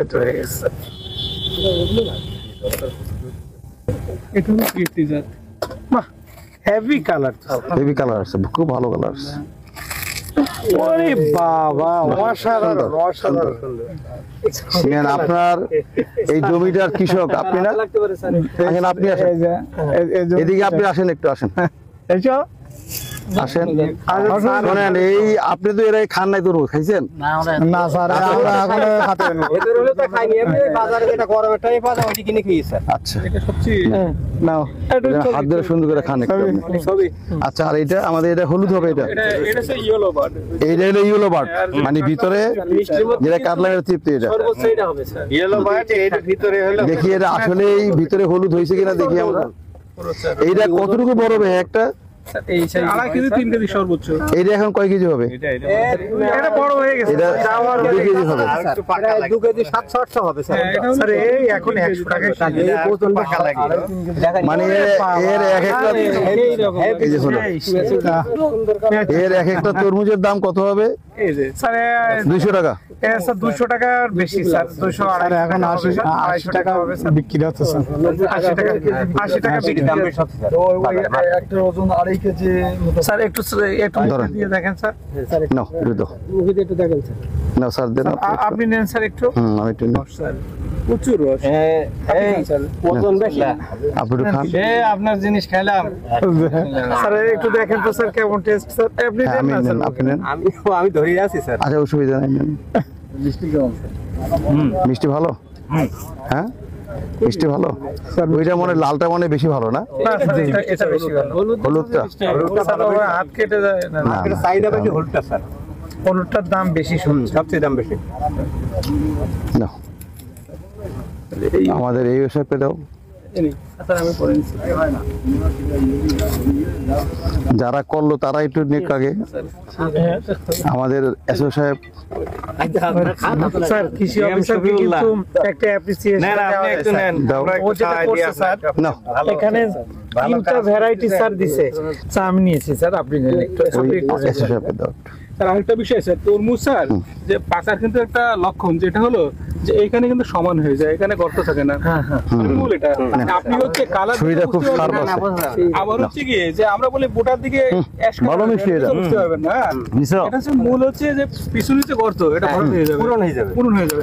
এত হয়ে গেছে। এটা হলো কীর্তি জাত। বাহ, হেভি কালার, হেভি কালার আছে, খুব ভালো কালার আছে। ওরে বাবা, অসাধারণ অসাধারণ। সিনেন, আপনার এই জমিটার কৃষক আপনি না? আসেন, আপনি আসেন এদিকে, আপনি আসেন, একটু আসেন, আসেন। শোনেন, এই আপনি তো এরাই খান নাই, তরমুজ খাইছেন? না স্যার, আমরা এখনো খেতে পারিনি। এদের হলে তো খাইনি, আমি বাজারে যেটা গরমেরটাই পাওয়া যায় ওইটি কিনে খেয়েছি স্যার। আচ্ছা, এটা সবচেয়ে নাও হাত ধরে সুন্দর করে খান একটু আপনি। আচ্ছা, আর এটা আমাদের এটা হলুদ হবে, এটা এটা হচ্ছে ইয়েলো বার্ড। এইটা হলো ইয়েলো বার্ড, মানে ভিতরে যেটা কাটলামের তৃপ্তি, এটা সর্বোচ্চ এটা হবে স্যার, ইয়েলো বার্ড। এর ভিতরে হলো, দেখি এটা আসলেই ভিতরে হলুদ হয়েছে কিনা দেখি আমরা। এইটা কতটুকু বড় হবে একটা? এই 2.5 কেজি 3 কেজি সর্বোচ্চ। এইটা এখন কয় কেজি হবে? এটা বড় হয়ে গেছে, এটা 2 কেজি হবে। একটু পাকা লাগে, 2 কেজি 700-800 হবে স্যার। স্যার এই এখন 100 টাকা কেজি। এই প্রচন্ড পাকা লাগে, মানে এর এক একটা, এই যে হলো, এর এক একটা তরমুজের দাম কত হবে? এই যে স্যার 200 টাকা। স্যার 200 টাকার বেশি স্যার, 200 আর এখন 80 টাকা হবে স্যার, বিক্রি হচ্ছে স্যার। 80 টাকা বিক্রি দাম বেশি স্যার। একটা ওজন 2.5 কেজি স্যার একটু ধরেন। দিয়ে দেখেন স্যার। নাও একটু দাও, মুভিতে একটু দেখেন স্যার। নাও স্যার, দেন আপনি নেন স্যার একটু। আমি একটু নিই। স্যার প্রচুর রস। এই ওজন বেশি, আপনি একটু খান। আপনার জিনিস খাইলাম স্যার একটু দেখেন তো স্যার কেমন টেস্ট স্যার। আপনি হ্যাঁ, দেন আমি না নেন, স্যার। আপনি নেন। আমি ধরেই আছি স্যার। আচ্ছা, অসুবিধা নেই, নেন। মিষ্টি ভালো? হ্যাঁ, মিষ্টি ভালো। ওইটা মনে লালটা মনে বেশি ভালো না? না স্যার, এটা বেশি ভালো। হলুদটা স্যার ওর হাত কেটে যায় না। না, এটা চাহিদা বেশি হলুদটা স্যার, হলুদটার দাম বেশি শুনছি। সবচেয়ে দাম বেশি। না, আমাদের এই ওষুধ দাও। স্যার আমি পরে নিচ্ছি। যারা করলো তারা একটু নিক আগে। আমাদের এসও সাহেব, স্যার কৃষি অফিসার কিন্তু একটা অ্যাপ্রিসিয়েশন নেন, আপনি একটু নেন। দাও। ও যেটা করছে স্যার, না, এখানে 3টা ভ্যারাইটি স্যার দিছে। স্যার আমি নিয়েছি স্যার, আপনি নেন একটু। ওই এসও সাহেব দাও। স্যার আরেকটা বিষয় স্যার, তরমুজ স্যার যে পাকার কিন্তু একটা লক্ষণ যেটা হলো যে এখানে কিন্তু সমান হয়ে যায়, এখানে গর্ত থাকে না। মূল এটা। আপনি হচ্ছে কালার ছুরিটা খুব শার্প আছে। আবার হচ্ছে কি যে আমরা বলি বোটার দিকে ভালো মিষ্টি এটা। বুঝতে পারবেন না। এটা হচ্ছে মূল হচ্ছে যে পিছনে যে গর্ত, এটা ভরত হয়ে যাবে, পূরণ হয়ে যাবে। পূরণ হয়ে যাবে।